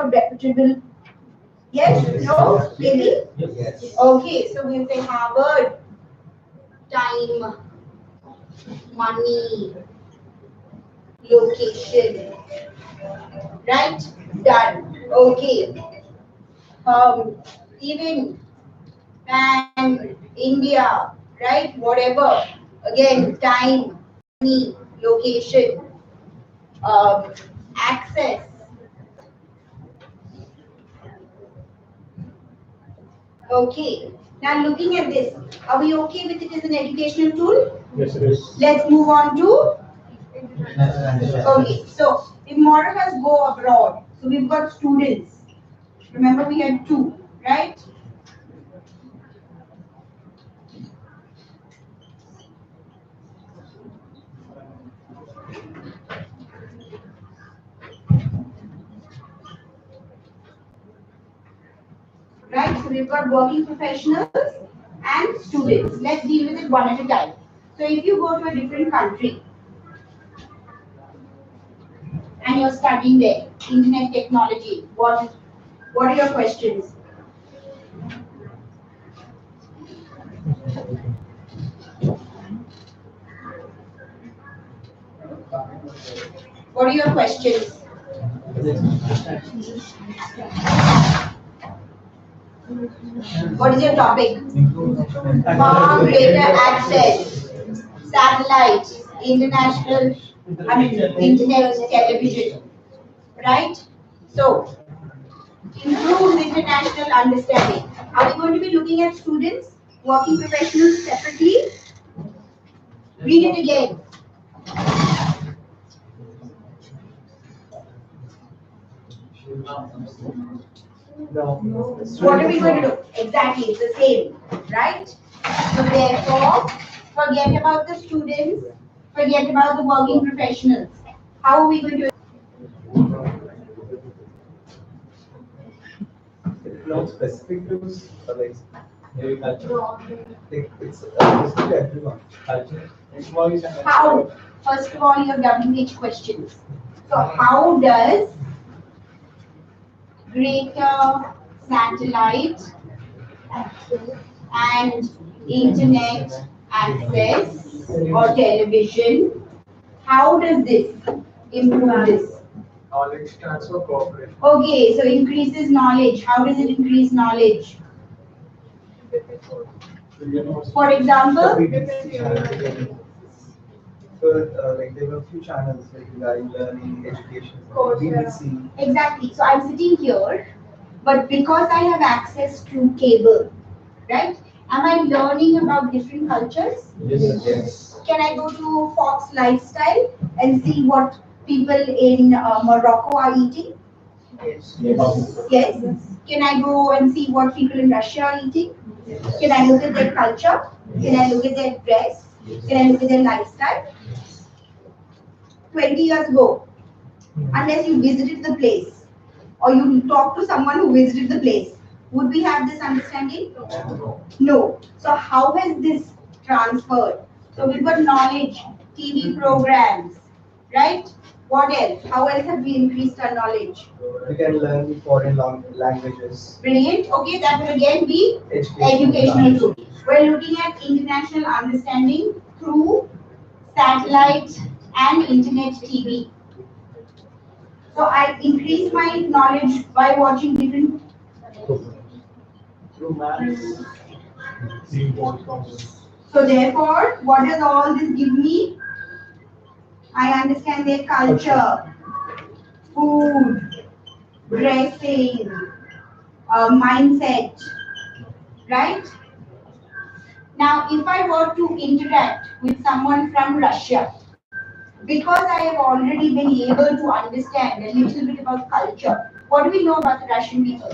or reputable? Yes? No? Maybe? Yes. Okay, so we'll say Harvard, time, money, location. Right? Done. Okay. Even and India, right? Whatever. Again, time, money, location, access. Okay. Now looking at this, are we okay with it as an educational tool? Yes, it is. Let's move on to. Yes. Okay. So if more of us go abroad, so we've got students. Remember we had two, right? Right? So we've got working professionals and students. Let's deal with it one at a time. So if you go to a different country and you're studying there, internet technology, what are your questions? What are your questions? What is your topic? Far greater access, satellite, international, internet, television, right? So, improves international understanding. Are we going to be looking at students, working professionals separately? Read it again. No. What are we going to do? Exactly, it's the same, right? So therefore, forget about the students, forget about the working professionals. How are we going to? It's not specific to like maybe culture. It's to everyone. Culture. How? First of all, your WH questions. So how does greater satellite and internet access or television, how does this improve this? Knowledge transfer cooperation. Okay, so increases knowledge. How does it increase knowledge? For example, So, like there were a few channels like Live Learning, Education, BBC. exactly. So I'm sitting here, but because I have access to cable, right? Am I learning about different cultures? Yes. Can I go to Fox Lifestyle and see what people in Morocco are eating? Yes. Yes. Can I go and see what people in Russia are eating? Can I look at their culture? Can I look at their dress? Can I look at their lifestyle? 20 years ago, unless you visited the place or you talked to someone who visited the place, would we have this understanding? No. So how has this transferred? So we've got knowledge, TV programs, right? What else? How else have we increased our knowledge? We can learn foreign languages. Brilliant. Okay, that will again be educational tool. We're looking at international understanding through satellite and internet TV. So I increase my knowledge by watching different. Through maps. So therefore, what does all this give me? I understand their culture, food, dressing, mindset, right? Now, if I were to interact with someone from Russia, because I have already been able to understand a little bit about culture, what do we know about the Russian people?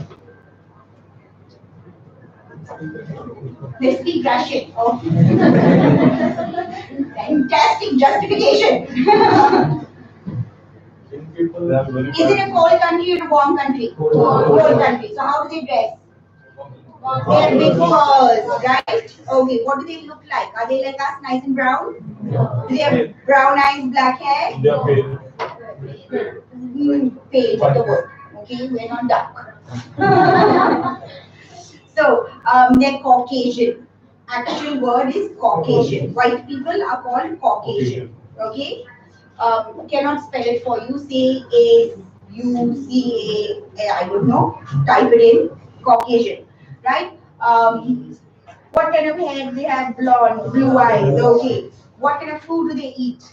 They speak Russian. Oh. Fantastic justification. Is it a cold country or a warm country? Cold country. So how do they dress? They are big furs, right? Okay, what do they look like? Are they like us, nice and brown? Do they have brown eyes, black hair? They are paid. Pale, the word. Okay, we're not dark. So they're Caucasian. Actual word is Caucasian. White people are called Caucasian. Okay. Cannot spell it for you. Say A-U-C-A. I don't know. Type it in. Caucasian. Right. What kind of hair they have? Blonde, blue eyes. Okay. What kind of food do they eat?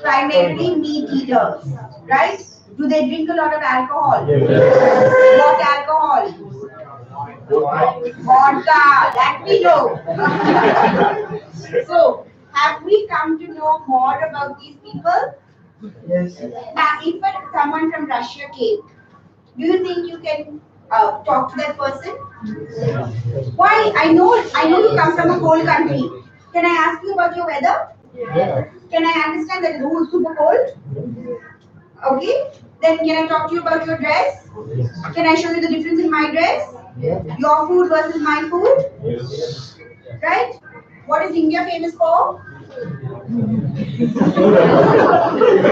Primarily meat eaters. Right. Do they drink a lot of alcohol? What alcohol? Vodka, that we know. So, have we come to know more about these people? Yes. Now, if someone from Russia came, do you think you can talk to that person? Why? I know you come from a cold country. Can I ask you about your weather? Yeah. Can I understand that it's super cold? Okay. Then can I talk to you about your dress? Can I show you the difference in my dress? Your food versus my food? Yes. Right? What is India famous for?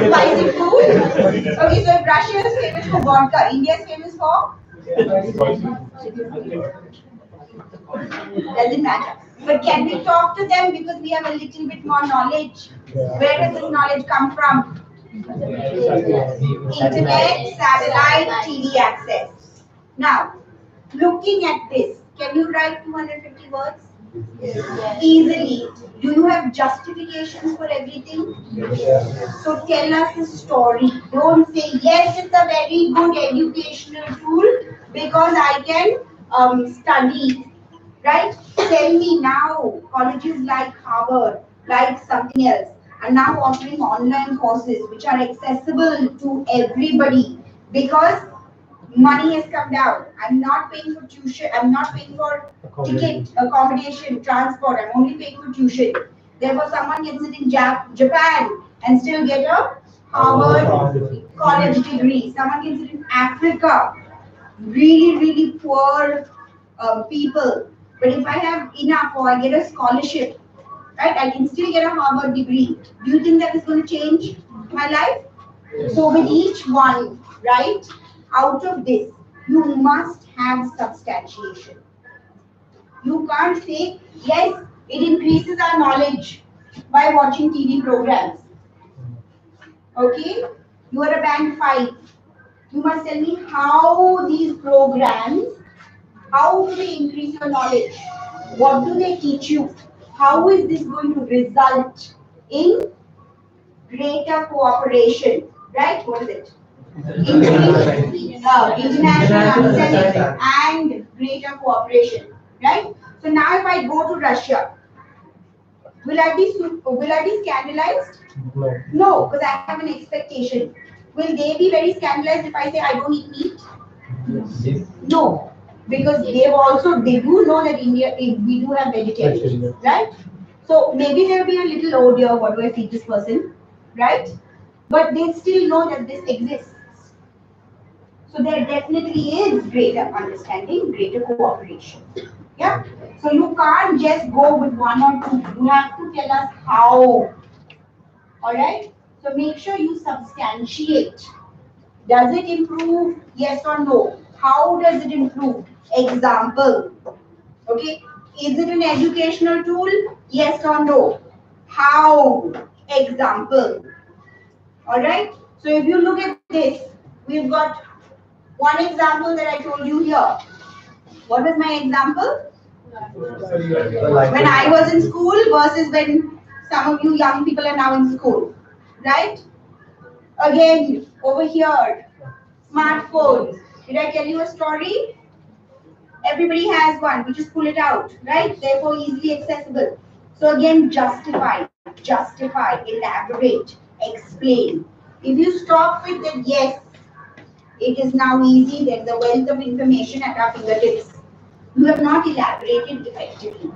Spicy food. Okay, so if Russia is famous for vodka, India is famous for? Doesn't matter. But can we talk to them because we have a little bit more knowledge? Where does this knowledge come from? Internet, satellite, TV access. Now, looking at this, can you write 250 words? Easily. Do you have justifications for everything? So tell us a story. Don't say, yes, it's a very good educational tool because I can study. Right? Tell me now, colleges like Harvard, like something else, are now offering online courses which are accessible to everybody because money has come down. I'm not paying for tuition, I'm not paying for ticket, accommodation, transport, I'm only paying for tuition. Therefore, someone can sit in Japan and still get a Harvard college degree. Someone can sit in Africa, really, really poor people. But if I have enough or I get a scholarship, right, I can still get a Harvard degree. Do you think that is going to change my life? So with each one, right, out of this, you must have substantiation. You can't say, yes, it increases our knowledge by watching TV programs. Okay? You are a band 5. You must tell me how these programs, how do they increase your knowledge? What do they teach you? How is this going to result in greater cooperation? Right? What is it? International understanding and greater cooperation. Right? So now if I go to Russia, will I be scandalized? No, because I have an expectation. Will they be very scandalized if I say I don't eat meat? Yes. No, because they do know that we do have vegetarians, right? So maybe there will be a little, oh dear, what do I feed this person, right? But they still know that this exists. So there definitely is greater understanding, greater cooperation. Yeah. So you can't just go with one or two. You have to tell us how. All right. So make sure you substantiate. Does it improve? Yes or no? How does it improve? Example. Okay. Is it an educational tool? Yes or no? How? Example. Alright. So if you look at this, we've got one example that I told you here. What was my example? When I was in school versus when some of you young people are now in school. Right? Again, over here, smartphones. Did I tell you a story? Everybody has one. We just pull it out, right? Therefore, easily accessible. So again, justify, elaborate, explain. If you stop with that, yes, it is now easy. There's a wealth of information at our fingertips. You have not elaborated effectively.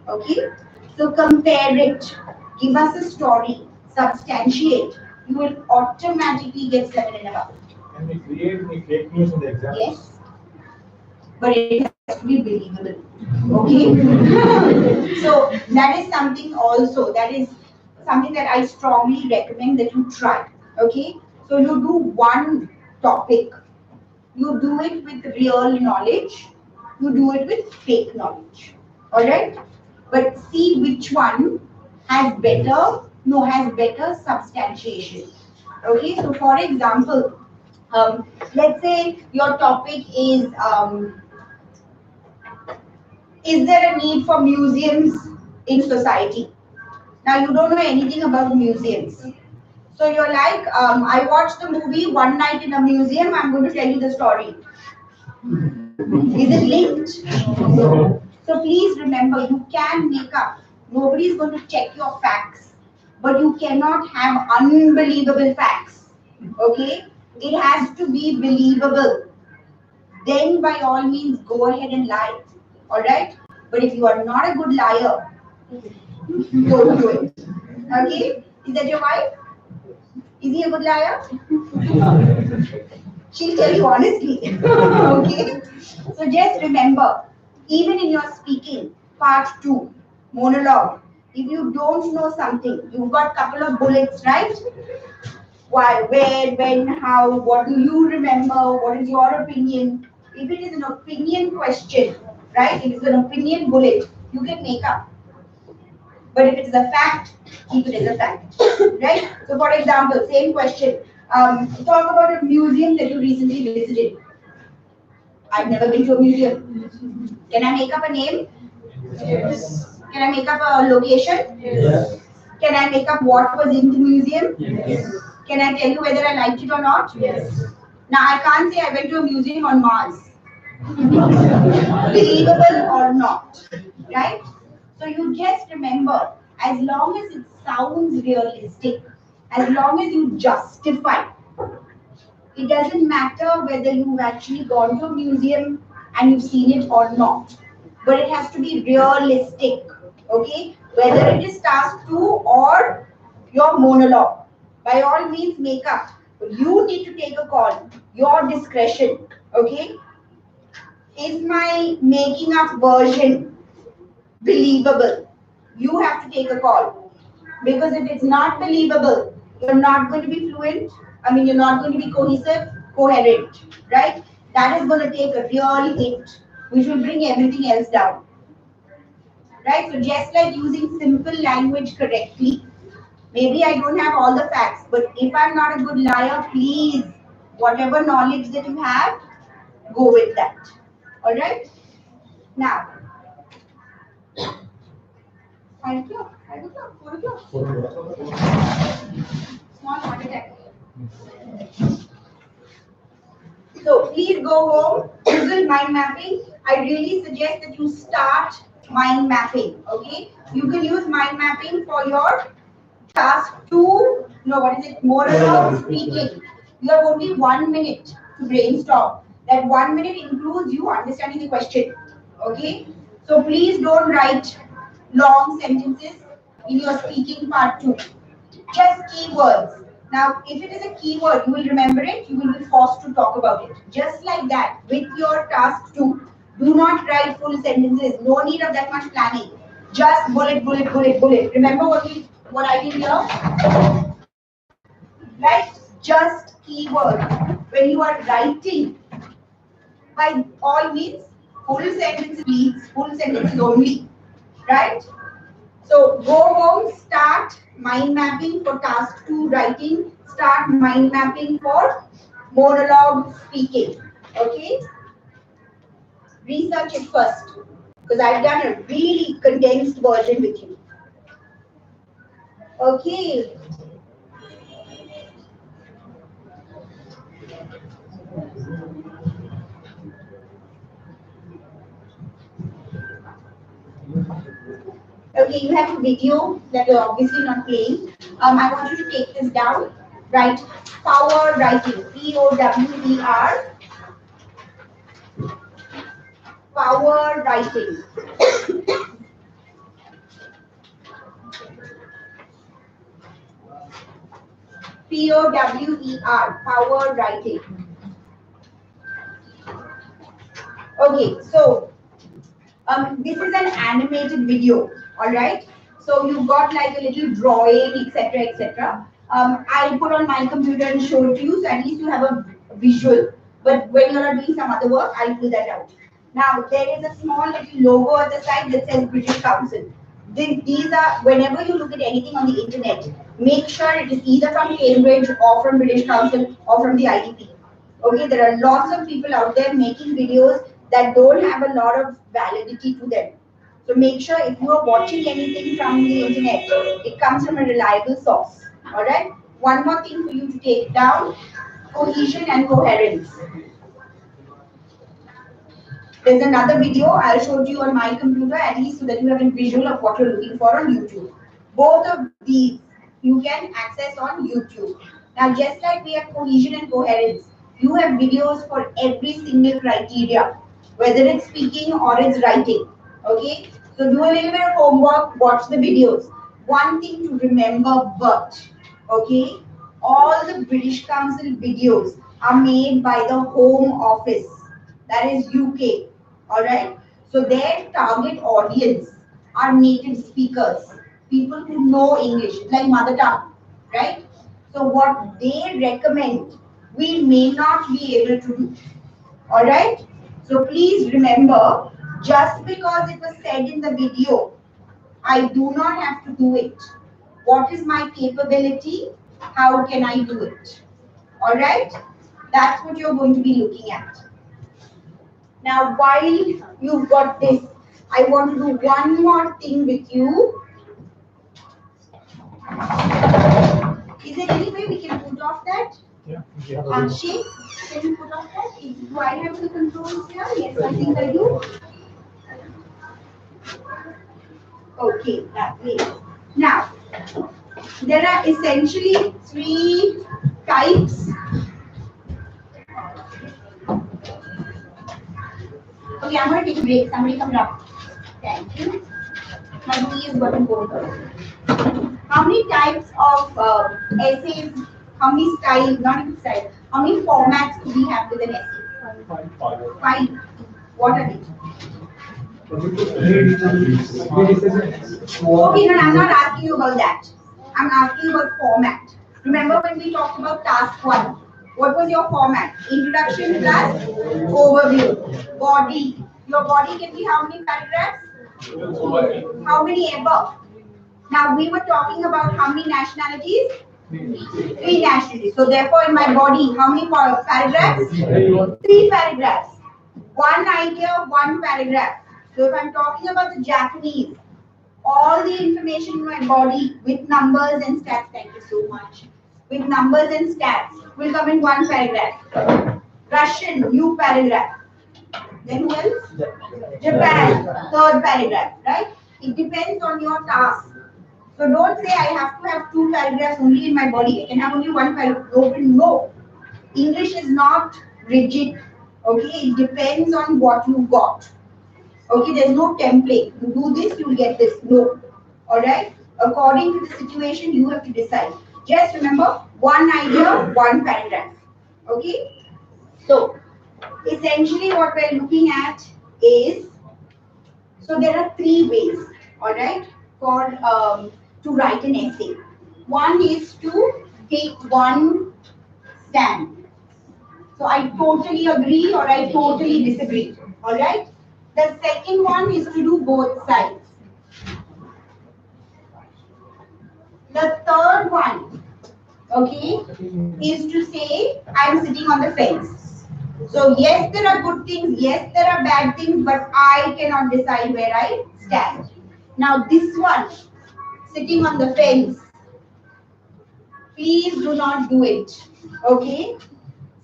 Okay? So compare it. Give us a story. Substantiate. You will automatically get 7 and above. Can we create any fake news in the exam? Yes. But it has to be believable. Okay? So that is something also, that is something that I strongly recommend that you try. Okay? So you do one topic. You do it with real knowledge. You do it with fake knowledge. All right? But see which one has better substantiation. Okay, so for example, let's say your topic is there a need for museums in society? Now you don't know anything about museums. So you're like, I watched the movie One Night in a Museum, I'm going to tell you the story. Is it linked? So please remember, you can make up. Nobody is going to check your facts, but you cannot have unbelievable facts. Okay? It has to be believable. Then by all means go ahead and lie. Alright? But if you are not a good liar, don't do it. Okay? Is that your wife? Is he a good liar? She'll tell you honestly. Okay? So just remember, even in your speaking, part 2, monologue, if you don't know something, you've got a couple of bullets, right? Why, where, when, how, what do you remember, what is your opinion? If it is an opinion question, right, if it's an opinion bullet, you can make up. But if it is a fact, keep it as a fact, right? So for example, same question, talk about a museum that you recently visited. I've never been to a museum. Can I make up a name? Yes. Can I make up a location? Yes. Can I make up what was in the museum? Yes. Can I tell you whether I liked it or not? Yes. Now I can't say I went to a museum on Mars. Believable or not, right? So you just remember, as long as it sounds realistic, as long as you justify, it doesn't matter whether you've actually gone to a museum and you've seen it or not. But it has to be realistic, okay? Whether it is task 2 or your monologue, by all means make up. You need to take a call, your discretion, okay? Is my making up version believable? You have to take a call. Because if it's not believable, you're not going to be fluent. I mean, you're not going to be cohesive, coherent, right? That is going to take a real hit, which will bring everything else down. Right? So just like using simple language correctly, maybe I don't have all the facts, but if I'm not a good liar, please, whatever knowledge that you have, go with that. All right? Now, 5 o'clock, 5 o'clock, 4 o'clock. Small heart attack. So please go home, Google mind mapping. I really suggest that you start mind mapping. Okay? You can use mind mapping for your task 2. No, what is it? Monologue speaking. You have only 1 minute to brainstorm. That 1 minute includes you understanding the question. Okay? So please don't write long sentences in your speaking part 2. Just keywords. Now, if it is a keyword, you will remember it, you will be forced to talk about it. Just like that, with your task 2, do not write full sentences. No need of that much planning. Just bullet, bullet, bullet, bullet. Remember what I did here? Right? Just keywords. When you are writing, by all means, full sentences, please, full sentences only. Right? So go home, start mind mapping for task 2 writing, start mind mapping for monologue speaking. Okay? Research it first, because I've done a really condensed version with you. Okay. Okay, you have a video that you're obviously not playing. I want you to take this down. Write power writing. P-O-W-E-R. Power writing. P-O-W-E-R. Power writing. Okay, so this is an animated video, all right? So you've got like a little drawing, etc., etc. I'll put on my computer and show it to you, so at least you have a visual. But when you are doing some other work, I'll pull that out. Now, there is a small little logo at the side that says British Council. These are, whenever you look at anything on the internet, make sure it is either from Cambridge or from British Council or from the IDP. Okay, there are lots of people out there making videos that don't have a lot of validity to them. So make sure if you are watching anything from the internet, it comes from a reliable source. All right. One more thing for you to take down: cohesion and coherence. There's another video I'll show to you on my computer, at least so that you have a visual of what you're looking for on YouTube. Both of these you can access on YouTube. Now, just like we have cohesion and coherence, you have videos for every single criteria, whether it's speaking or it's writing. Okay, so do a little bit of homework, watch the videos. One thing to remember, but okay, all the British Council videos are made by the Home Office, that is UK. All right, so their target audience are native speakers, people who know English, like mother tongue, right? So what they recommend, we may not be able to do. All right, so please remember, just because it was said in the video, I do not have to do it. What is my capability? How can I do it? All right, that's what you're going to be looking at. Now, while you've got this, I want to do one more thing with you. Is there any way we can put off that? Yeah. Akshay, can you put off that? Do I have the controls here? Yes, I think I do. Okay, that way. Now, there are essentially three types. Okay, I'm going to take a break. Somebody come up. Thank you. My tea is getting cold. How many types of essays, how many styles, not even styles, how many formats do we have with an essay? Five. What are they? Okay, no, I'm not asking you about that. I'm asking you about format. Remember when we talked about task 1? What was your format? Introduction plus overview. Body. Your body can be how many paragraphs? How many ever? Now we were talking about how many nationalities? 3 nationalities. So therefore in my body, how many paragraphs? 3 paragraphs. One idea, 1 paragraph. So if I'm talking about the Japanese, all the information in my body with numbers and stats, thank you so much, with numbers and stats will come in 1 paragraph. Russian, new paragraph. Then who else? Japan, 3rd paragraph, right? It depends on your task. So don't say I have to have 2 paragraphs only in my body. I can have only 1 paragraph. No. English is not rigid. Okay, it depends on what you got. Okay, there's no template. You do this, you'll get this. No. Alright? According to the situation, you have to decide. Just remember, 1 idea, 1 paragraph. Okay? So, essentially what we're looking at is, so there are 3 ways, alright, for to write an essay. One is to take one stand. So I totally agree or I totally disagree. Alright? The second one is to do both sides. The third one, okay, is to say I'm sitting on the fence. So yes, there are good things, yes, there are bad things, but I cannot decide where I stand. Now this one, sitting on the fence, please do not do it. Okay?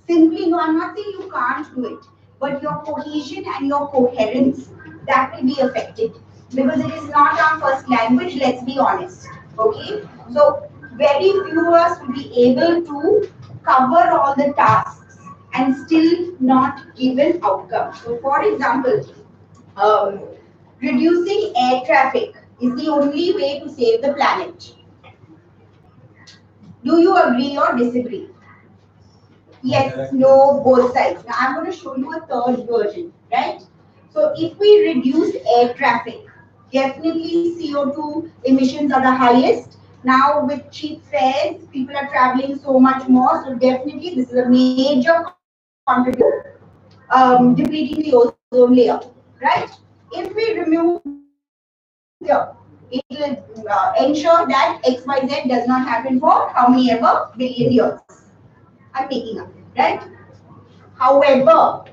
Simply no, I'm not saying you can't do it, but your cohesion and your coherence, that will be affected because it is not our first language, let's be honest. Okay? So very few of us will be able to cover all the tasks and still not give an outcome. So for example, reducing air traffic is the only way to save the planet. Do you agree or disagree? Yes, no, both sides. Now I'm going to show you a third version, right? So if we reduce air traffic, definitely CO2 emissions are the highest. Now with cheap fares, people are traveling so much more. So definitely this is a major contribute depleting the ozone layer, right? If we remove here, it will ensure that XYZ does not happen for how many ever billion years. I'm making up, right? However,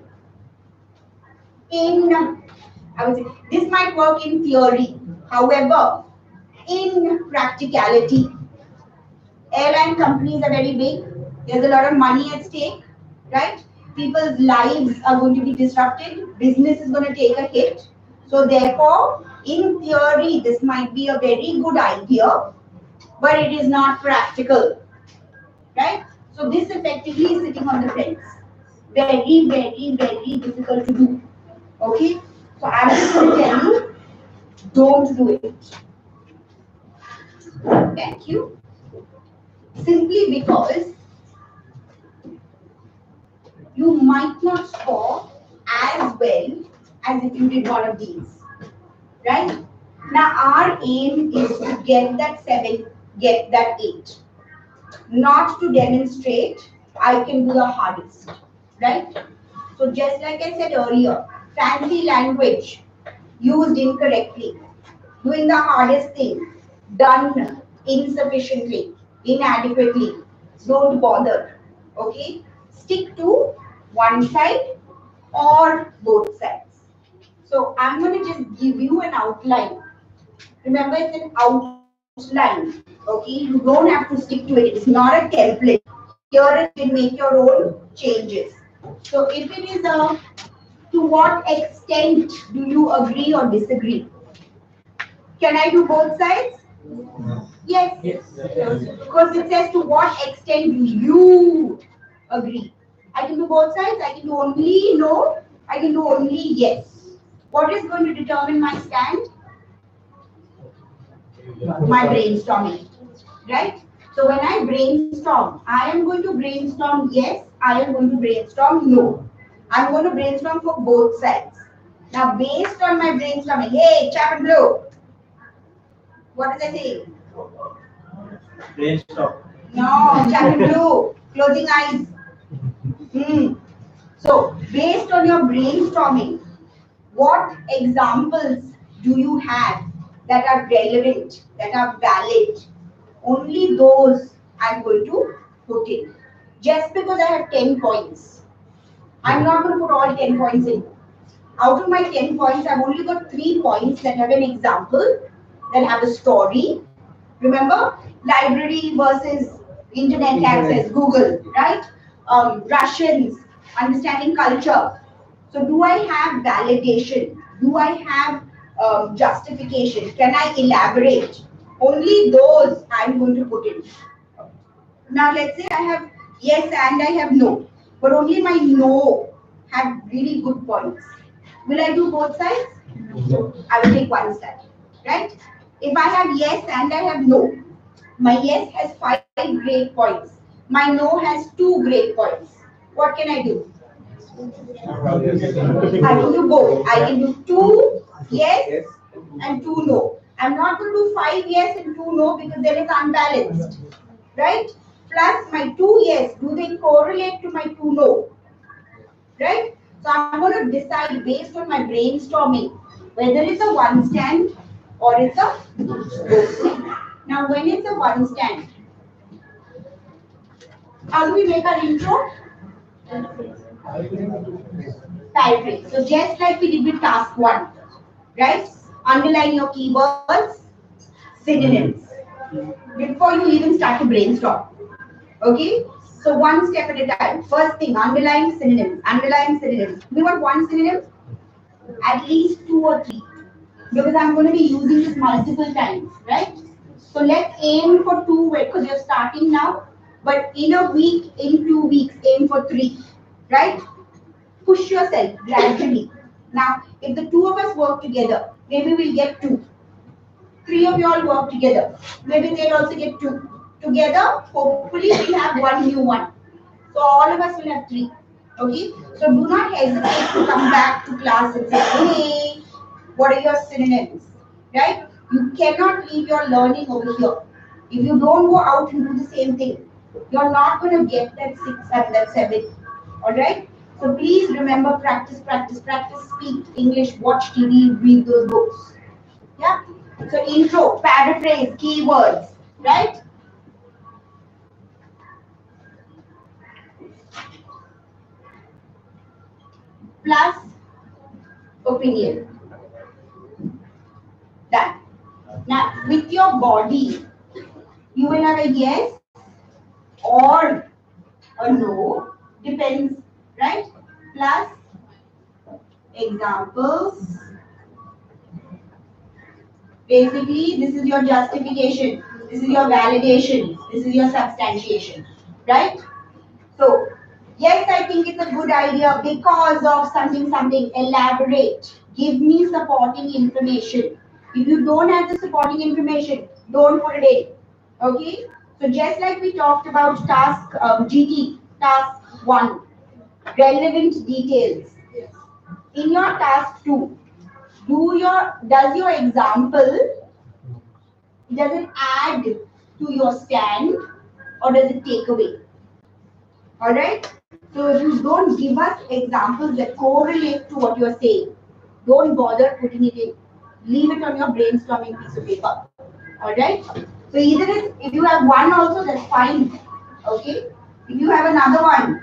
I would say this might work in theory. However, in practicality, airline companies are very big. There's a lot of money at stake, right? People's lives are going to be disrupted. Business is going to take a hit. So therefore, in theory, this might be a very good idea, but it is not practical, right? So this effectively is sitting on the fence. Very, very, very difficult to do. Okay? So I'm just going to tell you, don't do it. Thank you. Simply because you might not score as well as if you did one of these, right? Now our aim is to get that 7, get that 8, not to demonstrate I can do the hardest, right? So just like I said earlier, fancy language used incorrectly, doing the hardest thing, done insufficiently, inadequately, don't bother, okay? Stick to one side or both sides. So I'm going to just give you an outline. Remember, it's an outline, okay? You don't have to stick to it. It's not a template. Here you can make your own changes. So if it is to what extent do you agree or disagree? Can I do both sides? Yes. Because it says to what extent do you agree? I can do both sides. I can do only no. I can do only yes. What is going to determine my stand? My brainstorming, right? So when I brainstorm, I am going to brainstorm yes. I am going to brainstorm no. I'm going to brainstorm for both sides. Now, based on my brainstorming, hey, chap and blue, what is I saying? Brainstorm. No, chap and blue, closing eyes. So, based on your brainstorming, what examples do you have that are relevant, that are valid? Only those I'm going to put in. Just because I have 10 points, I'm not going to put all 10 points in. Out of my 10 points, I've only got 3 points that have an example, that have a story. Remember, library versus internet access, Google, right? Russians, understanding culture. So do I have validation? Do I have justification? Can I elaborate? Only those I'm going to put in. Now let's say I have yes and I have no, but only my no have really good points. Will I do both sides? I will take one side, right? If I have yes and I have no, my yes has 5 great points. My no has 2 great points. What can I do? I can do both. I can do 2 yes and 2 no. I'm not going to do 5 yes and 2 no because then it's unbalanced, right? Plus my 2 yes, do they correlate to my 2 no, right? So I'm going to decide based on my brainstorming whether it's a one stand or it's a both stand. Now when it's a one stand, how do we make our intro? Paraphrase. So just like we did with task 1, right? Underline your keywords, synonyms, before you even start to brainstorm. Okay? So one step at a time. First thing, underline synonyms. Underline synonyms. We want one synonym, at least 2 or 3. Because I'm going to be using this multiple times, right? So let's aim for 2 because you're starting now. But in a week, in 2 weeks, aim for 3, right? Push yourself gradually. Now, if the 2 of us work together, maybe we'll get 2. 3 of you all work together. Maybe they'll also get 2. Together, hopefully, we'll have 1 new one. So all of us will have 3. Okay? So do not hesitate to come back to class and say, hey, what are your synonyms? Right? You cannot leave your learning over here. If you don't go out and do the same thing, you're not going to get that 6 and that 7. Alright? So please remember, practice, practice, practice, speak English, watch TV, read those books. Yeah? So intro, paraphrase, keywords, right? Plus opinion. Done. Now, with your body, you will have a yes or a no, depends, right? Plus examples. Basically, this is your justification, this is your validation, this is your substantiation, right? So, yes, I think it's a good idea because of something, something, elaborate. Give me supporting information. If you don't have the supporting information, don't put it in. Okay? So, just like we talked about task GT, task 1, relevant details. In your task 2, does your example, does it add to your stand or does it take away? All right. So if you don't give us examples that correlate to what you're saying, don't bother putting it in. Leave it on your brainstorming piece of paper. All right. So either if you have one also, that's fine. Okay. If you have another one,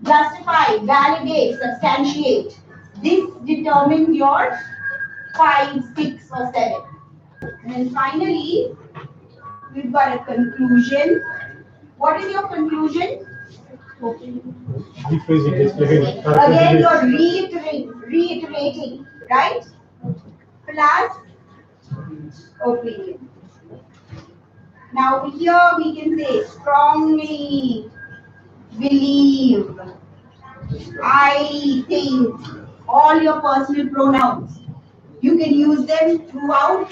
justify, validate, substantiate. This determines your 5, 6, or 7. And then finally, we've got a conclusion. What is your conclusion? Again, you're reiterating, right? Plus opinion. Now here we can say strongly believe, I think, all your personal pronouns. You can use them throughout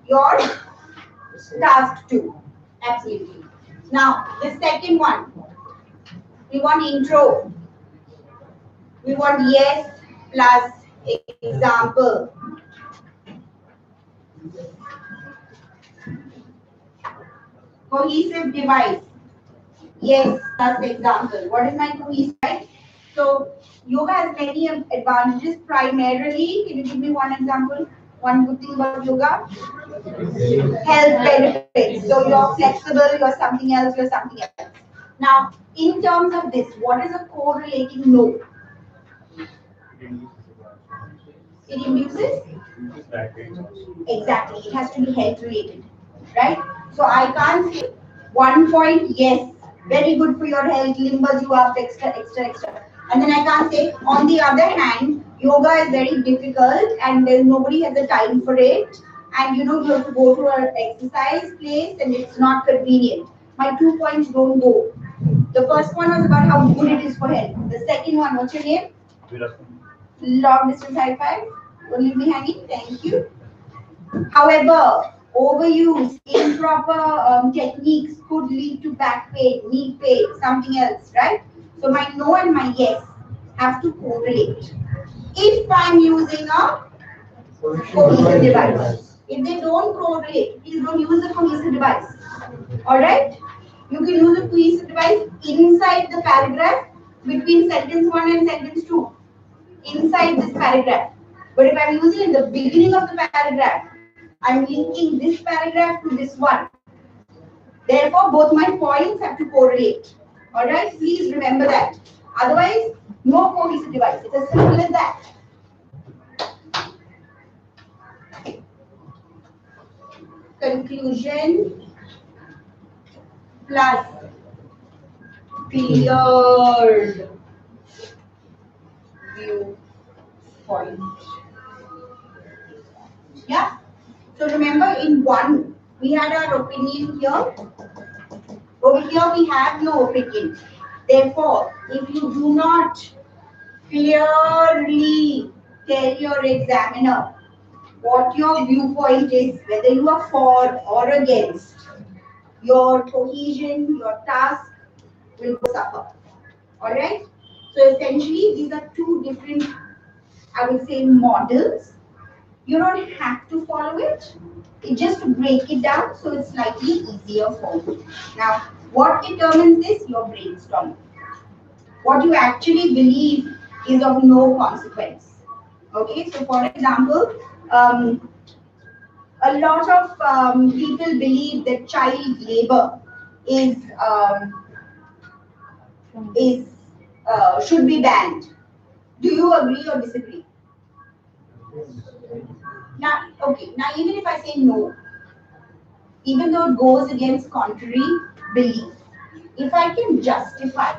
your task 2. Absolutely. Now, the second one, we want intro. We want yes plus example. Cohesive device. Yes plus example. What is my cohesive device? So, yoga has many advantages. Primarily, can you give me one example? One good thing about yoga? Health benefits. So, you're flexible, you're something else, you're something else. Now, in terms of this, what is a correlating no? It induces? Exactly. It has to be health related, right? So I can't say 1 point, yes, very good for your health, limbers you up, extra, extra, extra. And then I can't say, on the other hand, yoga is very difficult and there's nobody has the time for it. And you know, you have to go to an exercise place and it's not convenient. My 2 points don't go. The first one was about how good it is for health. The second one, what's your name? Long distance high five. Don't leave me hanging. Thank you. However, overuse, improper techniques could lead to back pain, knee pain, something else, right? So my no and my yes have to correlate. If I'm using a cohesive device, if they don't correlate, please don't use a cohesive device. All right? You can use a cohesive device inside the paragraph between sentence 1 and sentence 2. Inside this paragraph. But if I'm using in the beginning of the paragraph, I'm linking this paragraph to this one. Therefore, both my points have to correlate. Alright, please remember that. Otherwise, no cohesive device. It's as simple as that. Conclusion plus cleared viewpoint. Yeah. So remember, in 1, we had our opinion here. Over here, we have no opinion. Therefore, if you do not clearly tell your examiner what your viewpoint is, whether you are for or against, your cohesion, your task will suffer. Alright? So essentially, these are 2 different, I would say, models. You don't have to follow it. It just break it down so it's slightly easier for you. Now, what determines this? Your brainstorm. What you actually believe is of no consequence. Okay, so for example, a lot of people believe that child labor is is should be banned. Do you agree or disagree? Now, okay. Now, even if I say no, even though it goes against contrary belief, if I can justify,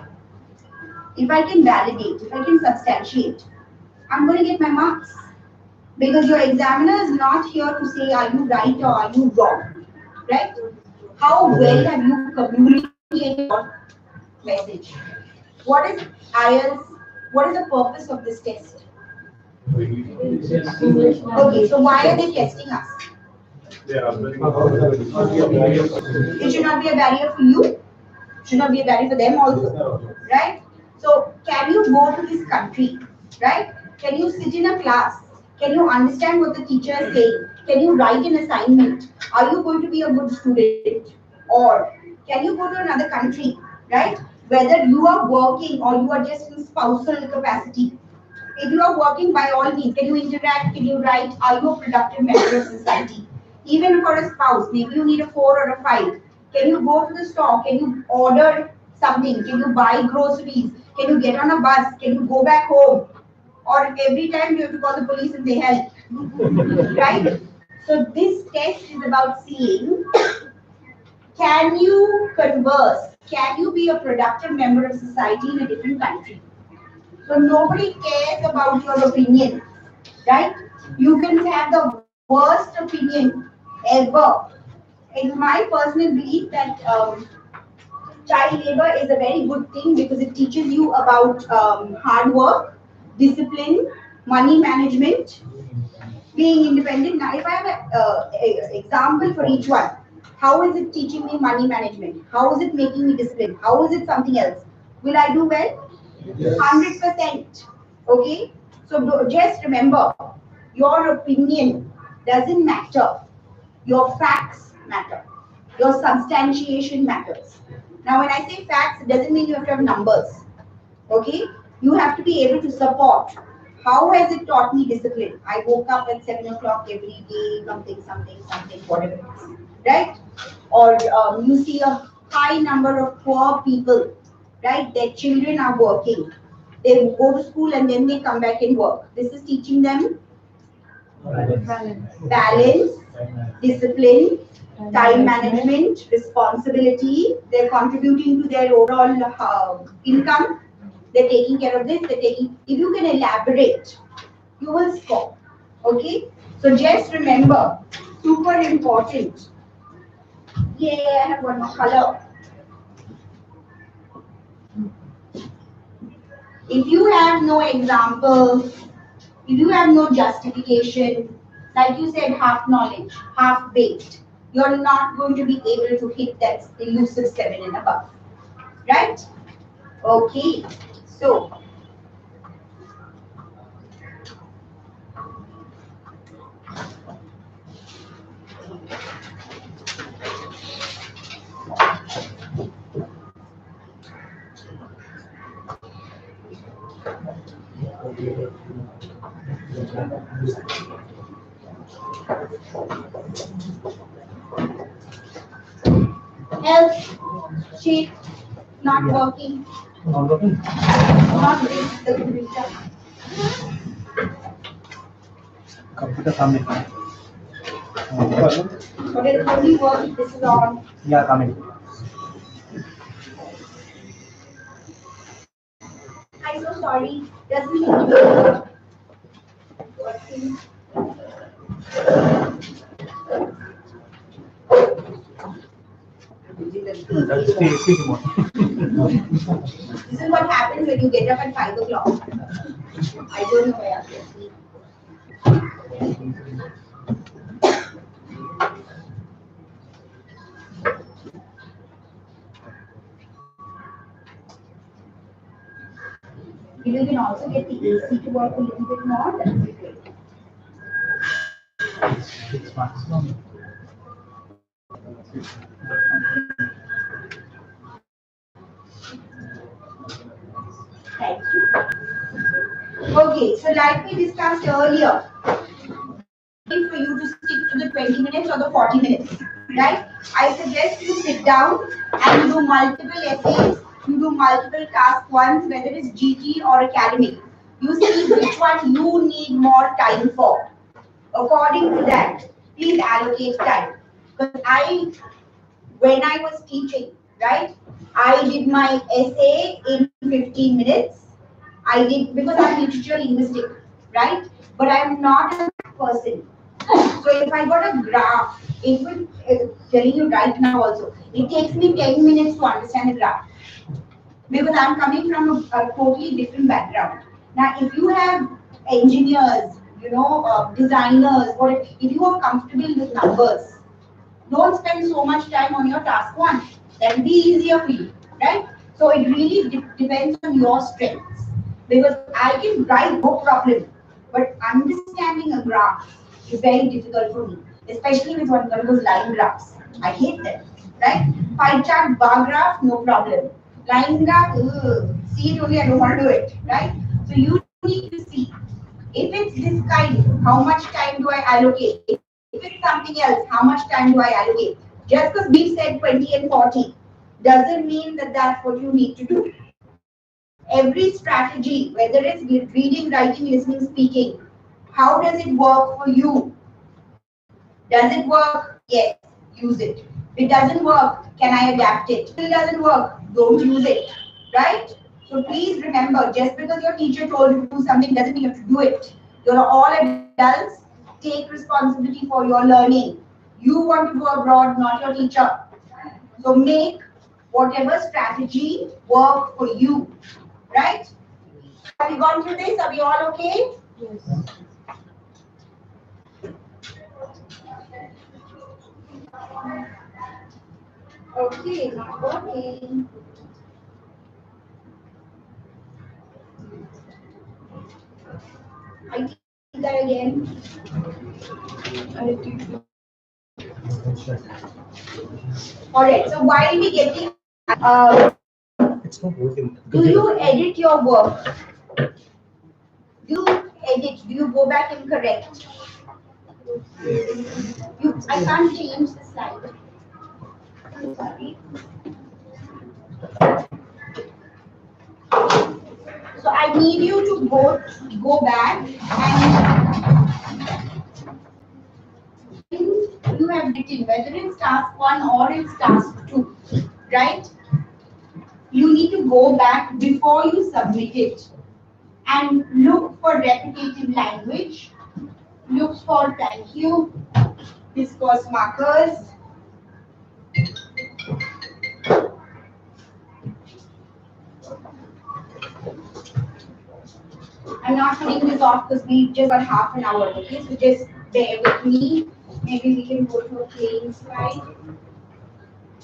if I can validate, if I can substantiate, I'm going to get my marks. Because your examiner is not here to say, are you right or are you wrong? Right? How well have you communicated your message? What is IELTS? What is the purpose of this test? Okay, so why are they testing us? It should not be a barrier for you. It should not be a barrier for them also. Right? So can you go to this country? Right? Can you sit in a class? Can you understand what the teacher is saying? Can you write an assignment? Are you going to be a good student? Or can you go to another country? Right? Whether you are working or you are just in spousal capacity. If you are working, by all means, can you interact? Can you write? Are you a productive member of society? Even for a spouse, maybe you need a 4 or a 5. Can you go to the store? Can you order something? Can you buy groceries? Can you get on a bus? Can you go back home? Or every time you have to call the police and say help? Right? So this test is about seeing, can you converse? Can you be a productive member of society in a different country? So nobody cares about your opinion, right? You can have the worst opinion ever. It's my personal belief that child labor is a very good thing because it teaches you about hard work, discipline, money management, being independent. Now, if I have an example for each one, how is it teaching me money management? How is it making me disciplined? How is it something else? Will I do well? 100%. Okay? So just remember, your opinion doesn't matter. Your facts matter. Your substantiation matters. Now, when I say facts, it doesn't mean you have to have numbers. Okay? You have to be able to support. How has it taught me discipline? I woke up at 7 o'clock every day, something, whatever it is. Right? Or you see a high number of poor people, right? Their children are working. They go to school and then they come back and work. This is teaching them balance, discipline, time management, responsibility. They're contributing to their overall income. They're taking care of this. They're taking. If you can elaborate, you will score. Okay. So just remember, super important. Yeah, I have one more color. If you have no example, if you have no justification, like you said, half knowledge, half baked, you're not going to be able to hit that elusive 7 and above. Right? Okay. So, health sheet not working. Not reach the computer. Computer सामने का But it only works. This is on. या coming I'm so sorry. Doesn't seem to be working. This is what happens when you get up at 5 o'clock. I don't know where I'm sleep. If you can also get the AC to work a little bit more, that would be great. It's maximum. Thank you. Okay, so like we discussed earlier, for you to stick to the 20 minutes or the 40 minutes, right? I suggest you sit down and you do multiple essays, you do multiple task ones, whether it's GT or academic. You see which one you need more time for. According to that, please allocate time. Because when I was teaching, right, I did my essay in 15 minutes. I did because I'm literature linguistic, right? But I'm not a person. So if I got a graph, it will telling you right now also. It takes me 10 minutes to understand a graph because I'm coming from a totally different background. Now, if you have engineers, designers, or if you are comfortable with numbers, don't spend so much time on your task one. That will be easier for you, right? So it really depends on your strengths. Because I can write no problem, but understanding a graph is very difficult for me, especially with one of those line graphs. I hate them, right? Pie chart, bar graph, no problem. Line graph, ugh, see it only, I don't want to do it, right? So you need to see if it's this kind, how much time do I allocate? If it's something else, how much time do I allocate? Just because we said 20 and 40 doesn't mean that that's what you need to do. Every strategy, whether it's reading, writing, listening, speaking, how does it work for you? Does it work? Yes, use it. If it doesn't work, can I adapt it? If it doesn't work, don't use it, right? So please remember, just because your teacher told you to do something doesn't mean you have to do it. You're all adults. Take responsibility for your learning. You want to go abroad, not your teacher. So make whatever strategy work for you, right? Have we gone through this? Are we all okay? Yes. Okay, okay. I did that again. Alright, so while we getting, It's not working. do you edit your work? Do you edit? Do you go back and correct? I can't change the slide. I'm sorry. So I need you to go back and you have written whether it's task one or it's task two, right? You need to go back before you submit it and look for repetitive language. Look for thank you, discourse markers. I'm not putting this off because we just got half an hour, okay? So just bear with me. Maybe we can go to a plain slide.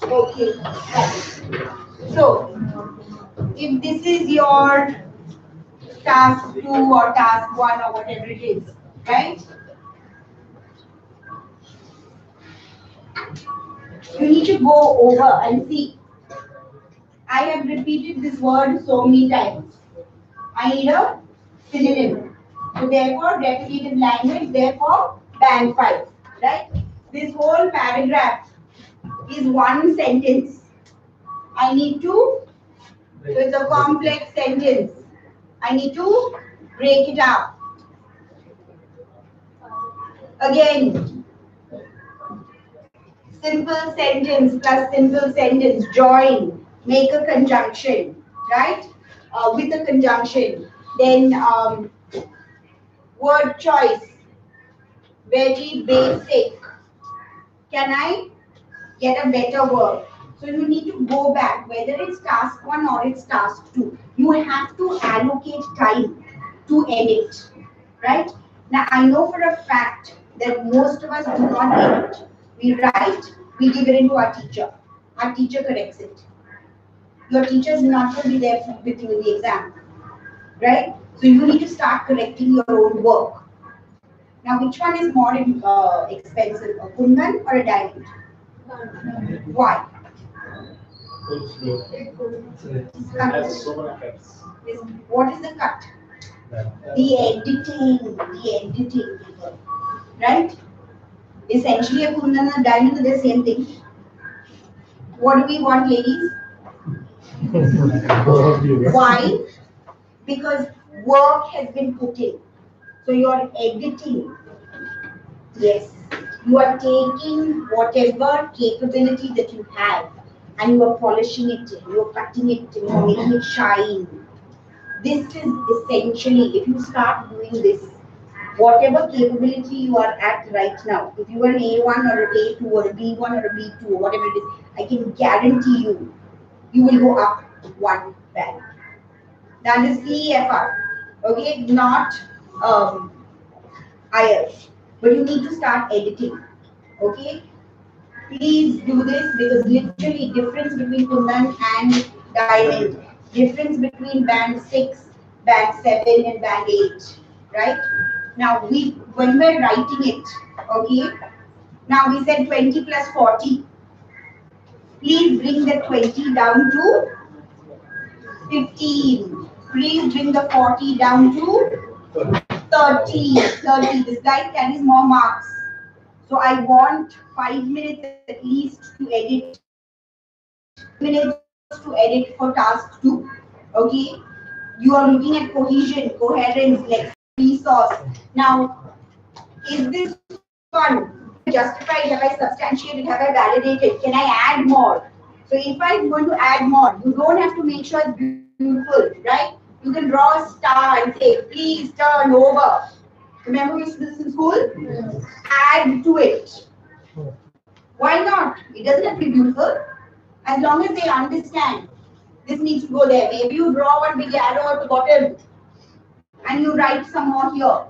Okay, right. So, if this is your task 2 or task 1 or whatever it is, right? You need to go over and see. I have repeated this word so many times. I need a synonym. So therefore, repetitive language, therefore, band 5, right? This whole paragraph is one sentence. I need to, so it's a complex sentence. I need to break it up. Again, simple sentence plus simple sentence, join, make a conjunction, right? With a conjunction. Then word choice, very basic. Can I get a better word? So you need to go back, whether it's task 1 or it's task 2. You have to allocate time to edit, right? Now I know for a fact that most of us do not edit. We write, we give it into our teacher. Our teacher corrects it. Your teacher is not going to be there with you in the exam, right? So you need to start correcting your own work. Now, which one is more expensive, a kundan or a diamond? Why? What is the cut? The editing, people, right? Essentially, a kundan and a diamond are the same thing. What do we want, ladies? Why? Because work has been put in. So you are editing. Yes. You are taking whatever capability that you have and you are polishing it, you are cutting it, you are making it shine. This is essentially, if you start doing this, whatever capability you are at right now, if you are an A1 or an A2 or a B1 or a B2 or whatever it is, I can guarantee you, you will go up one rank. That is CEFR, okay, not IF. But you need to start editing, okay? Please do this because literally difference between kundan and diamond, difference between band 6, band 7 and band 8, right? Now when we're writing it, okay, now we said 20 plus 40. Please bring the 20 down to 15. Please bring the 40 down to 30. 30. This guy carries more marks. So I want 5 minutes at least to edit. Minutes to edit for task 2. Okay. You are looking at cohesion, coherence, like resource. Now, is this fun? Justified? Have I substantiated? Have I validated? Can I add more? So if I'm going to add more, you don't have to make sure it's beautiful, right? You can draw a star and say, please turn over. Remember we used to do this in school? Yes. Add to it. Why not? It doesn't have to be beautiful. As long as they understand, this needs to go there. Maybe you draw one big arrow at the bottom and you write some more here.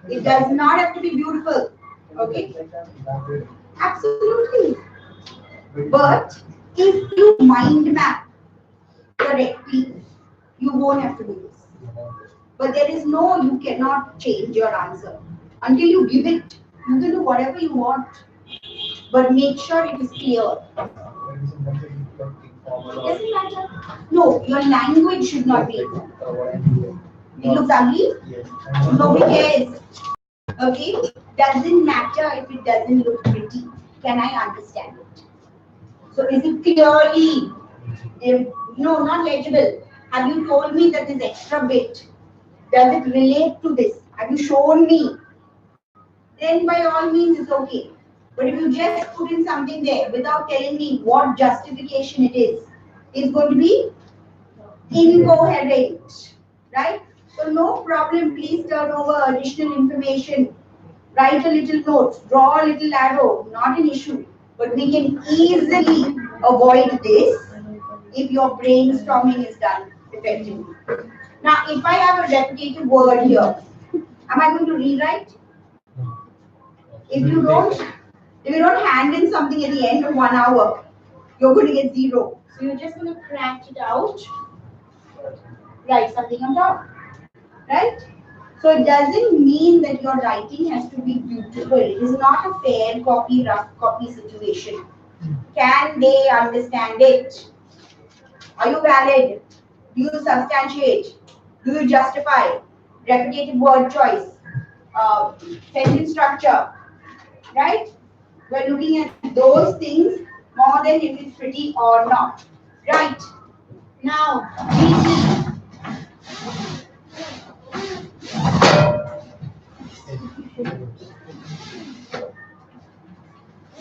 It does not have to be beautiful. Okay? Absolutely. But if you mind map correctly, you won't have to do this. But there is no, you cannot change your answer. Until you give it, you can do whatever you want. But make sure it is clear. Doesn't matter. No, your language should not be. It looks ugly? Nobody cares. Okay? Doesn't matter if it doesn't look pretty. Can I understand it? So is it clearly, no, not legible. Have you told me that this extra bit, does it relate to this? Have you shown me? Then by all means it's okay. But if you just put in something there without telling me what justification it is, it's going to be incoherent, right? So no problem, please turn over additional information, write a little note, draw a little arrow, not an issue. But we can easily avoid this if your brainstorming is done effectively. Now, if I have a repetitive word here, am I going to rewrite? If you don't hand in something at the end of 1 hour, you're going to get 0. So you're just going to crack it out, write something on top, right? So it doesn't mean that your writing has to be beautiful. It is not a fair copy, rough copy situation. Can they understand it? Are you valid? Do you substantiate? Do you justify? Repetitive word choice, sentence structure, right? We're looking at those things more than if it's pretty or not. Right. Now, GT.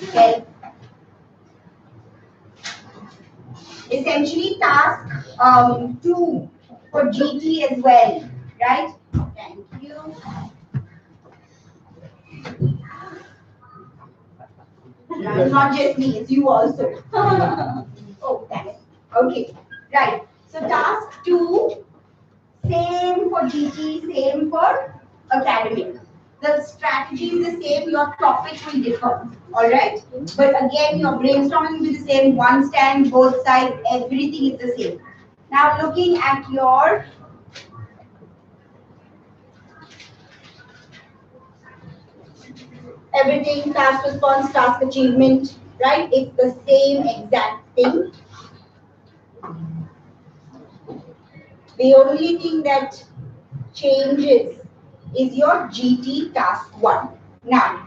Okay. Essentially, task 2 for GT as well, right? Thank you. It's not just me, it's you also. Oh, damn it. Okay, right. So task 2, same for GT, same for academic. The strategy is the same, your topic will differ, all right? But again, your brainstorming will be the same, one stand, both sides, everything is the same. Now looking at your everything, task response, task achievement, right? It's the same exact thing. The only thing that changes is your GT task 1. Now,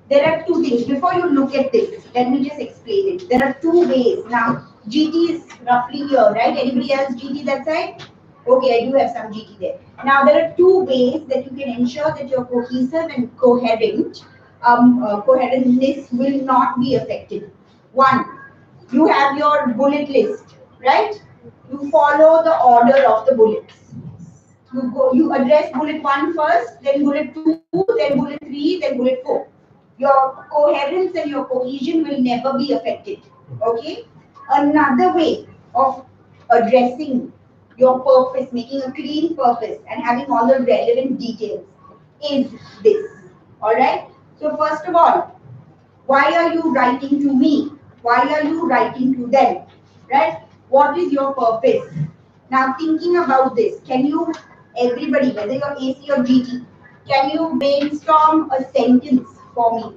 there are two things. Before you look at this, let me just explain it. There are two ways. Now, GT is roughly here, right? Anybody else GT that side? Okay, I do have some GT there. Now, there are two ways that you can ensure that you're cohesive and coherent. Coherentness will not be affected. One, you have your bullet list, right? You follow the order of the bullets. You address bullet 1 first, then bullet 2, then bullet 3, then bullet 4. Your coherence and your cohesion will never be affected. Okay? Another way of addressing your purpose, making a clean purpose and having all the relevant details is this. Alright? So first of all, why are you writing to me? Why are you writing to them? Right? What is your purpose? Now thinking about this, can you, everybody, whether you're AC or GT, can you brainstorm a sentence for me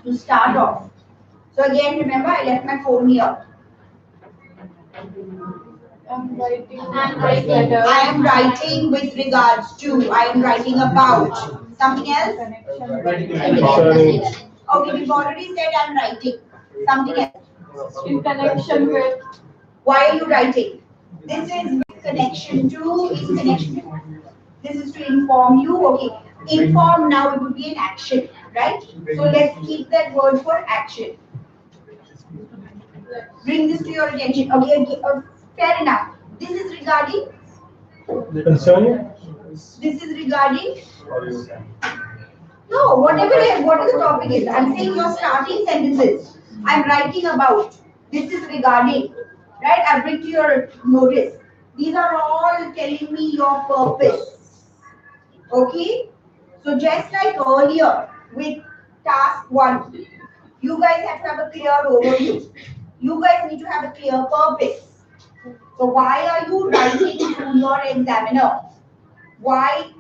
to start off? So again, remember, I left my phone here. I'm writing. I am writing with regards to, I am writing about. Something else? Okay, we've already said I'm writing. Something else? In connection with. Why are you writing? This is with connection to, in connection to. This is to inform you. Okay, inform now it would be an action, right? So let's keep that word for action. Bring this to your attention. Okay, fair enough. This is regarding. Concerning? This is regarding. No, whatever the topic is. I'm saying your starting sentences. I'm writing about. This is regarding. Right? I bring to your notice. These are all telling me your purpose. Okay? So just like earlier with task 1, you guys have to have a clear overview. You guys need to have a clear purpose. So why are you writing to your examiner? Why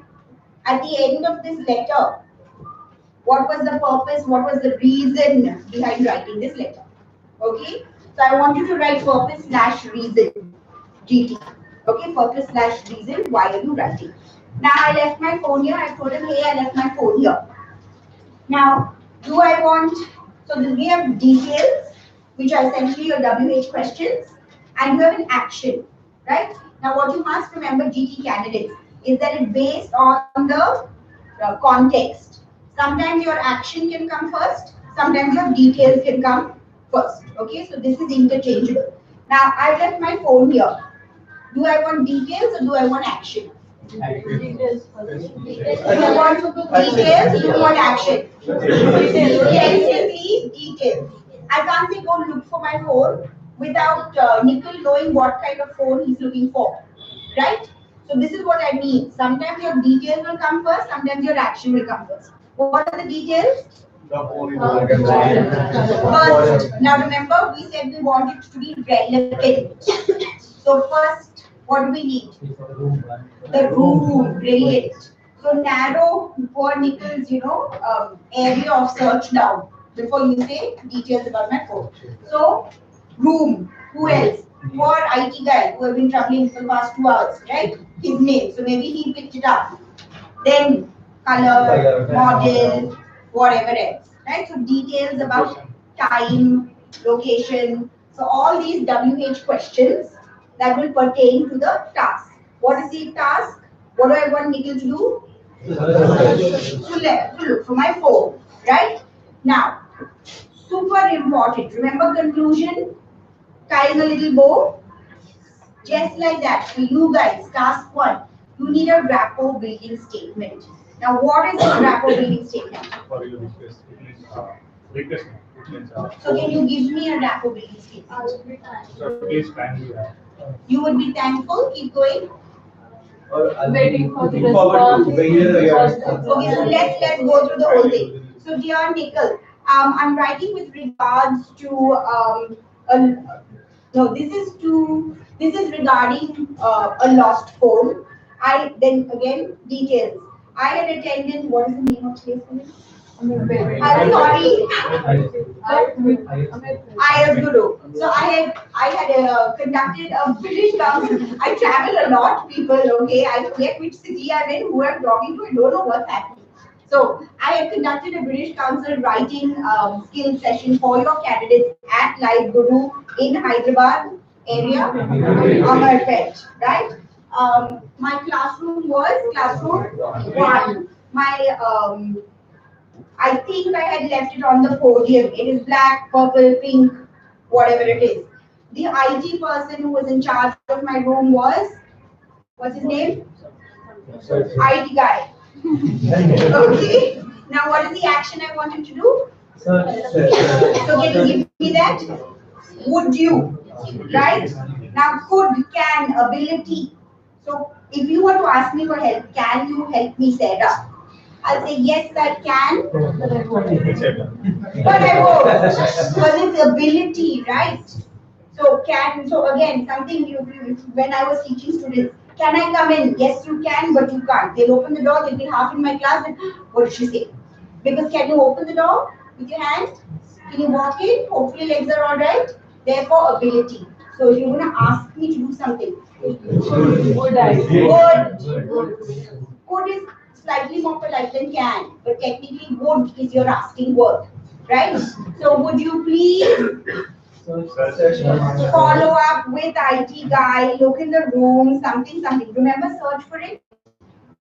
at the end of this letter? What was the purpose? What was the reason behind writing this letter? Okay? So I want you to write purpose slash reason. GT. Okay, purpose slash reason. Why are you writing? Now I left my phone here. I told him, hey, I left my phone here. Now, do I want, so we have details, which are essentially your WH questions, and you have an action, right? Now, what you must remember, GT candidates, is that it's based on the context. Sometimes your action can come first, sometimes your details can come first. Okay, so this is interchangeable. Now, I left my phone here. Do I want details or do I want action? Details. You want details, you want action. Essentially, details. I can't say go look for my phone without Nikhil knowing what kind of phone he's looking for, right? So this is what I mean. Sometimes your details will come first, sometimes your action will come first. What are the details? First, now remember we said we want it to be relevant. So first, what do we need? The room, brilliant. So narrow poor Nichols, area of search down before you say details about my phone. So room, who else? Poor IT guy who have been traveling for the past 2 hours, right? His name. So maybe he picked it up. Then color, model, whatever else, right? So details about time, location. So all these WH questions that will pertain to the task. What is the task? What do I want Nikhil to do? To look for my phone, right? Now, super important. Remember conclusion, tying a little bow. Just like that, for you guys, task 1, you need a rapport building statement. Now, what is a rapport building statement? So, can you give me a rapport building statement? You would be thankful. Keep going. Waiting for the response. Okay, so let's go through the whole thing. So, dear Nikhil, I'm writing with regards to no, this is regarding a lost phone. Then again details. I had attended, what is the name of place? I'm sorry. IS Guru. So I had conducted a British council. I travel a lot, people. Okay, I forget which city I'm in, who I'm talking to. I don't know what's happening. So I had conducted a British Council writing skill session for your candidates at Live Guru in Hyderabad area, Amarpet, right? My classroom was classroom 1. My I think I had left it on the podium. It is black, purple, pink, whatever it is. The IT person who was in charge of my room was, what's his name? IT guy. Okay. Now what is the action I want him to do? So can you give me that? Would you? Right? Now could, can, ability. So if you were to ask me for help, can you help me set up? I'll say yes, I can, but I won't. Because it's ability, right? So can, so again, something when I was teaching students, can I come in? Yes, you can, but you can't. They'll open the door, they'll be half in my class, and what did she say? Because can you open the door with your hand? Can you walk in? Hopefully legs are all right. Therefore, ability. So if you're going to ask me to do something, would I? Could is slightly more polite than can, but technically would is your asking word, right? So would you please follow up with IT guy, look in the room, something. Remember, search for it,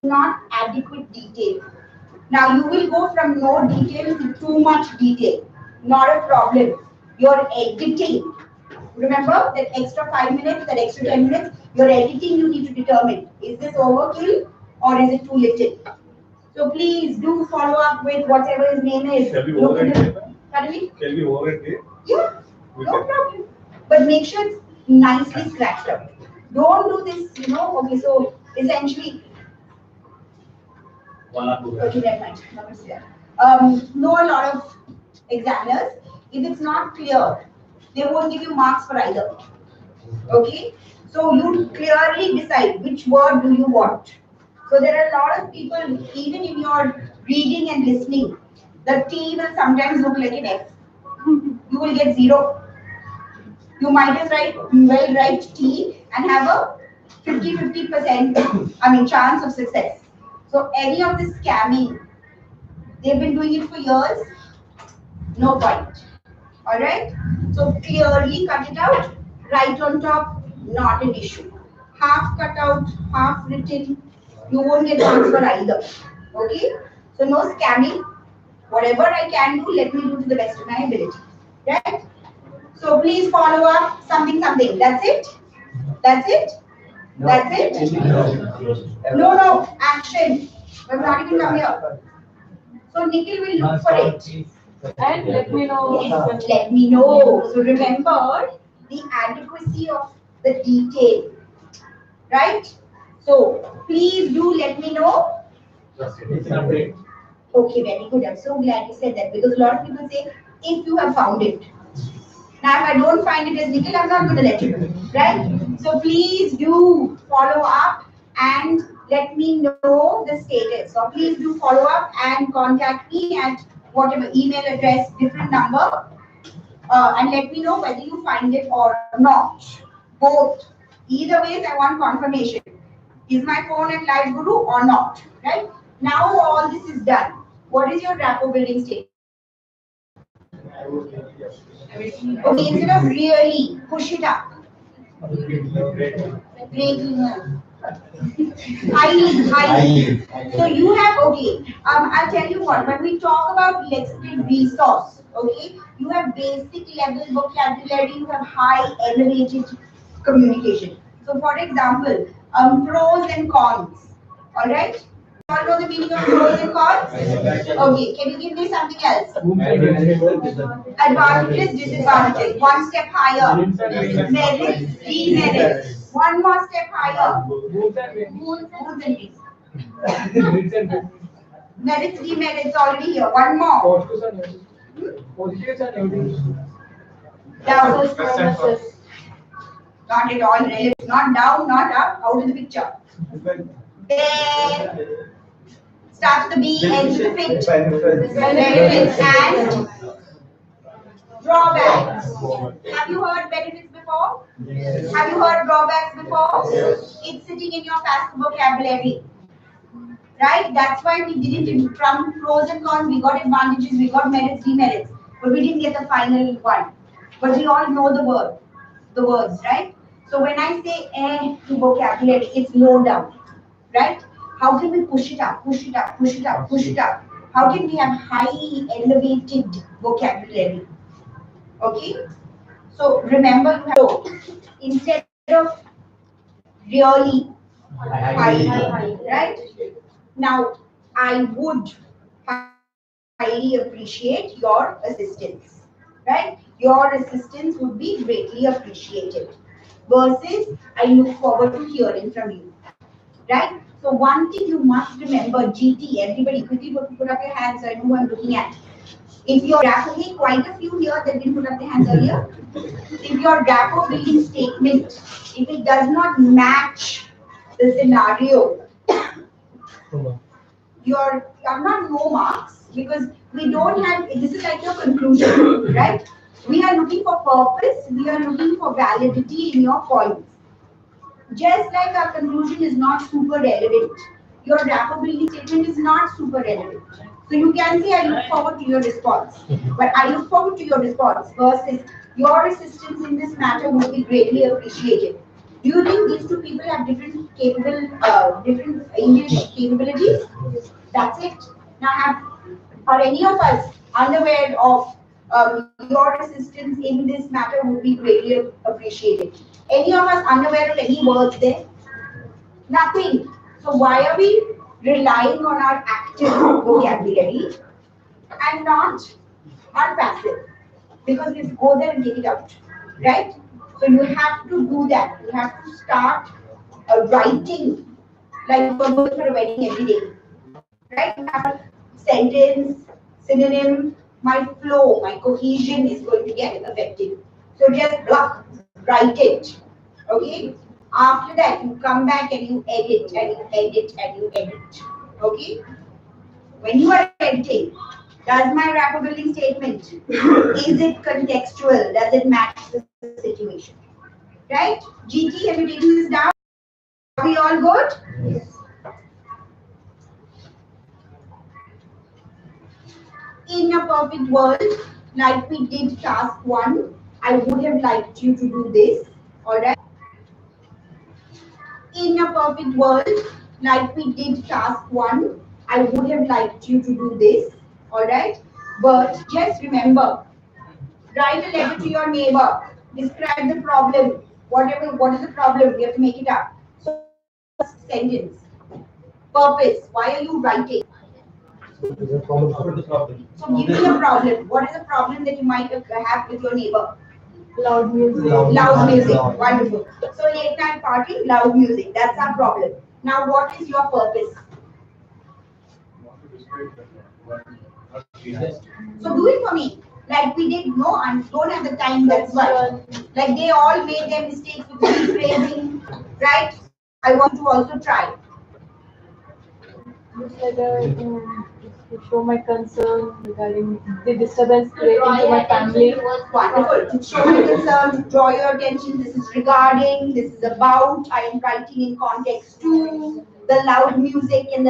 not adequate detail. Now you will go from no detail to too much detail. Not a problem. You're editing. Remember that extra 5 minutes, that extra 10 minutes, you're editing, you need to determine, is this overkill or is it too little? So please do follow up with whatever his name is. Shall we override? Pardon me? Can we override it? Yeah, no problem. But make sure it's nicely scratched out. Don't do this, okay, so essentially, okay, never mind. Know a lot of examiners. If it's not clear, they won't give you marks for either. Okay? So you clearly decide which word do you want. So there are a lot of people, even in your reading and listening, the T will sometimes look like an F. You will get 0. You might as well write T and have a 50% chance of success. So any of this scamming, they've been doing it for years, no point. Alright? So clearly cut it out, right on top, not an issue. Half cut out, half written, you won't get marks for either. Okay? So no scamming. Whatever I can do, let me do to the best of my ability. Right? So please follow up something. That's it? That's it? That's it? No, action. We're not even come here. So Nikhil will look for it. And let me know. Yes, let me know. So remember the adequacy of the detail. Right? So please do let me know. Okay, very good. I'm so glad you said that because a lot of people say, if you have found it. Now, if I don't find it as Nikhil, I'm not going to let you know. Right? So please do follow up and let me know the status. So please do follow up and contact me at whatever email address, different number, and let me know whether you find it or not. Both. Either ways, I want confirmation. Is my phone at Live Guru or not? Right? Now all this is done. What is your rapport building stage? Okay, instead of really, push it up. Highly. So you have, okay, I'll tell you what, when we talk about lexical resource, okay, you have basic level vocabulary, you have high elevated communication. So for example, pros and cons, alright? You all know the meaning of pros and cons? Okay, can you give me something else? Advantages, disadvantages, one step higher. Merits, demerits. One more step higher. Moons and rings. Merits, demerits already here. One more. Down. Not at all relevant. Not down, not up. Out of the picture. There. Starts with the B, ends with the fit. Benefits. Benefits and drawbacks. Have you heard benefits before? Yes. Have you heard drawbacks before? It's sitting in your passive vocabulary. Right? That's why we didn't, from pros and cons, we got advantages, we got merits, demerits, but we didn't get the final one. But we all know the words, right? So when I say to vocabulary, it's low down, right? How can we push it up, push it up, push it up, push it up? How can we have high elevated vocabulary? Okay? So remember, you have to, instead of really, high, right? Now, I would highly appreciate your assistance, right? Your assistance would be greatly appreciated. Versus, I look forward to hearing from you, right? So one thing you must remember, GT, everybody, quickly put up your hands so I know who I'm looking at. If your rapport, quite a few here that didn't put up their hands earlier. If your rapport building statement, if it does not match the scenario, you're not no marks, because we don't have, this is like your conclusion, right? We are looking for purpose, we are looking for validity in your points. Just like our conclusion is not super relevant, your rapport building statement is not super relevant. So you can say, I look forward to your response, but I look forward to your response versus your assistance in this matter would be greatly appreciated. Do you think these two people have different different English capabilities? That's it. Now, are any of us unaware of your assistance in this matter would be greatly appreciated? Any of us unaware of any words there? Nothing. So why are we relying on our active vocabulary and not our passive? Because we go there and take it out, right? So you have to do that. You have to start writing like we're going for a wedding every day, right? You have a sentence, synonym, my flow, my cohesion is going to get affected. So just write it, okay? After that, you come back and you edit and you edit and you edit, okay? When you are editing, does my rapport building statement, is it contextual? Does it match the situation? Right? GT, have you taken this down? Are we all good? Yes. In a perfect world, like we did task 1, I would have liked you to do this, alright? In a perfect world, like we did task 1, I would have liked you to do this, alright? But just remember, write a letter to your neighbor, describe the problem, what is the problem, you have to make it up. So, sentence, purpose, why are you writing? So give me a problem. What is the problem that you might have with your neighbor? Loud music. Loud music. Wonderful. So late night party, loud music. That's our problem. Now what is your purpose? So do it for me. Like we did, no, I don't have the time, that's why. Like they all made their mistakes with rephrasing, right? I want to also try. This letter to show my concern regarding the disturbance created to my family. Wonderful. To show my concern, to draw your attention, this is regarding, this is about, I am writing in context to the loud music in the